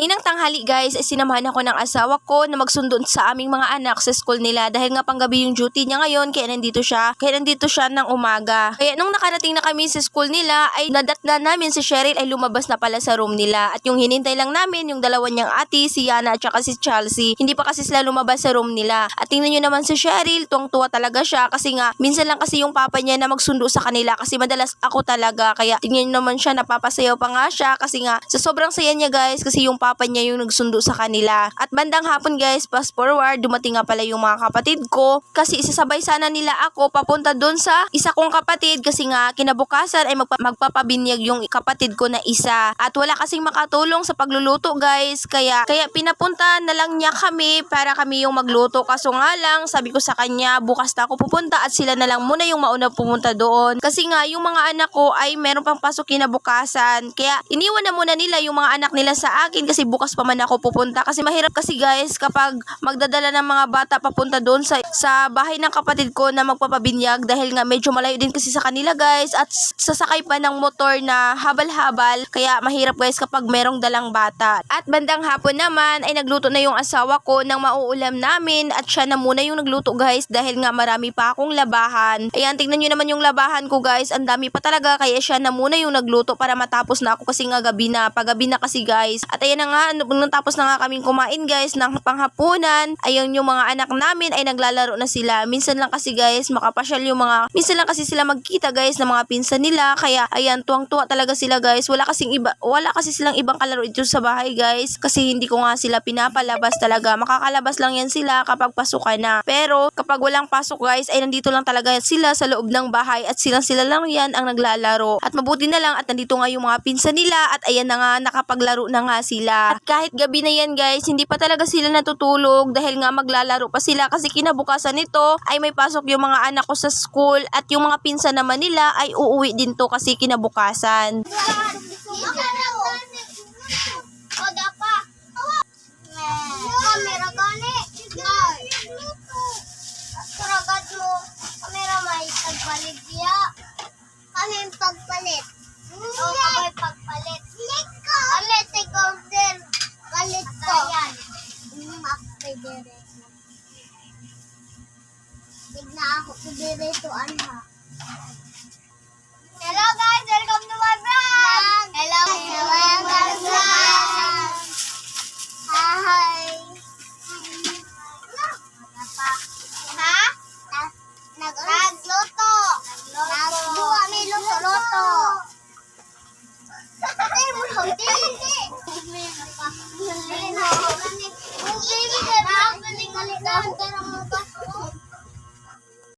Kaninang tanghali guys ay sinamahan ako ng asawa ko na magsundo sa aming mga anak sa school nila dahil nga panggabi yung duty niya ngayon kaya nandito siya ng umaga. Kaya nung nakarating na kami sa school nila ay nadatna namin si Cheryl ay lumabas na pala sa room nila at yung hinintay lang namin yung dalawa niyang ate, si Yana at saka si Chelsea. Hindi pa kasi sila lumabas sa room nila. At tingnan nyo naman si Cheryl, tuwang-tuwa talaga siya kasi nga minsan lang kasi yung papa niya na magsundo sa kanila kasi madalas ako talaga. Kaya tingnan nyo naman siya, napapasayaw pa nga siya kasi nga sa sobrang saya niya guys kasi yung papa niya yung nagsundo sa kanila. At bandang hapon guys, fast forward, dumating nga pala yung mga kapatid ko kasi isasabay sana nila ako papunta doon sa isa kong kapatid kasi nga kinabukasan ay magpapabinyag yung kapatid ko na isa. At wala kasing makatulong sa pagluluto guys kaya pinapunta na lang niya kami para kami yung magluto. Kaso nga lang, sabi ko sa kanya bukas na ako pupunta at sila na lang muna yung mauna pumunta doon. Kasi nga yung mga anak ko ay meron pang pasok kinabukasan. Kaya iniwan na muna nila yung mga anak nila sa akin kasi bukas pa man ako pupunta. Kasi mahirap kasi guys kapag magdadala ng mga bata papunta doon sa bahay ng kapatid ko na magpapabinyag dahil nga medyo malayo din kasi sa kanila guys at sasakay pa ng motor na habal-habal. Kaya mahirap guys kapag merong dalang bata. At bandang hapon naman ay nagluto na yung asawa ko ng mauulam namin at siya na muna yung nagluto guys dahil nga marami pa akong labahan. Ayan, tingnan nyo naman yung labahan ko guys. Ang dami pa talaga kaya siya na muna yung nagluto para matapos na ako kasi nga gabi na. Pagabi na kasi guys. At ayan na nga, nung tapos na nga kaming kumain guys ng panghapunan, ayun yung mga anak namin ay naglalaro na sila. Minsan lang kasi guys makapasyal yung minsan lang kasi sila magkita guys ng mga pinsan nila. Kaya ayan, tuwang-tuwa talaga sila guys. Wala kasi silang ibang kalaro dito sa bahay guys. Kasi hindi ko nga sila pinapalabas talaga. Makakalabas lang yan sila kapag pasukan na. Pero kapag walang pasok guys ay nandito lang talaga sila sa loob ng bahay at sila lang yan ang naglalaro. At mabuti na lang at nandito nga yung mga pinsan nila at ayan na nga nakapaglaro na nga sila. At kahit gabi na yan guys, hindi pa talaga sila natutulog dahil nga maglalaro pa sila kasi kinabukasan nito ay may pasok yung mga anak ko sa school at yung mga pinsan naman nila ay uuwi din to kasi kinabukasan. Kamera gani. Kuragad mo. Kamera may pagpalit diya. Kami pagpalit. O kami pagpalit. Kami take-order. Palit ko. Ayan. Makapidere. Tigna ako pidirituan ha. Hello guys! Welcome to my vlog! Hello! Welcome to my vlog! Hi! Ha? Nagluto! Nagbuha may luto-luto! Ay, hindi! Hindi!